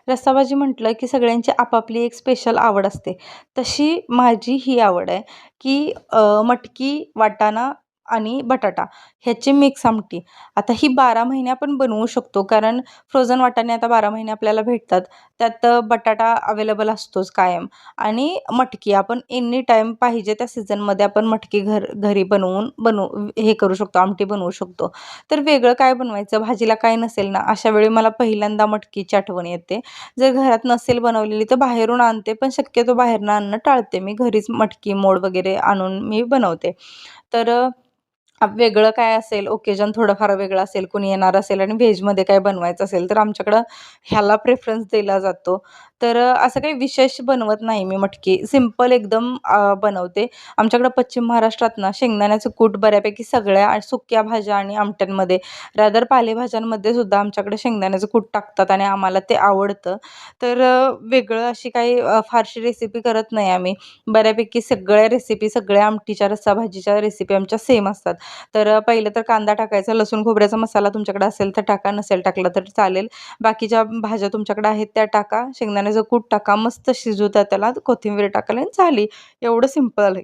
रस्साभाजी म्हटलं की सगळ्यांची आपापली एक स्पेशल आवड असते. तशी माझी ही आवड आहे, की मटकी, वाटाणा आणि बटाटा ह्याची मिक्स आमटी. आता ही 12 महिने आपण बनवू शकतो, कारण फ्रोझन वाटाणे आता 12 महिने आपल्याला भेटतात. त्यात बटाटा अवेलेबल असतोच कायम आणि मटकी आपण एनी टाईम पाहिजे त्या सीझनमध्ये आपण मटकी घरी बनवून हे करू शकतो, आमटी बनवू शकतो. तर वेगळं काय बनवायचं, भाजीला काय नसेल ना, अशा वेळी मला पहिल्यांदा मटकीची आठवण येते. जर घरात नसेल बनवलेली तर बाहेरून आणते, पण शक्यतो बाहेरनं आणणं टाळते. मी घरीच मटकी मोड वगैरे आणून मी बनवते. तर वेगळं काय असेल, ओकेजन थोडंफार वेगळं असेल, कोणी येणार असेल आणि व्हेजमध्ये काय बनवायचं असेल, तर आमच्याकडं ह्याला प्रेफरन्स दिला जातो. तर असं काही विशेष बनवत नाही मी मटकी. सिंपल एकदम बनवते. आमच्याकडं पश्चिम महाराष्ट्रात ना शेंगदाण्याचं कूट बऱ्यापैकी सगळ्या सुक्या भाज्या आणि आमट्यांमध्ये, रादर पालेभाज्यांमध्ये सुद्धा आमच्याकडे शेंगदाण्याचं कूट टाकतात आणि आम्हाला ते आवडतं. तर वेगळं अशी काही फारशी रेसिपी करत नाही आम्ही. बऱ्यापैकी सगळ्या रेसिपी, सगळ्या आमटीच्या, रस्सा भाजीच्या रेसिपी आमच्या सेम असतात. तर पहिलं तर कांदा टाकायचा, लसूण खोबऱ्याचा मसाला तुमच्याकडे असेल तर टाका, नसेल टाकला तर चालेल. बाकीच्या भाज्या तुमच्याकडे आहेत त्या टाका, शेंगदाण्याचं कूट टाका, मस्त शिजू द्या त्याला, कोथिंबीर टाकायला आणि झाली. एवढं सिंपल आहे.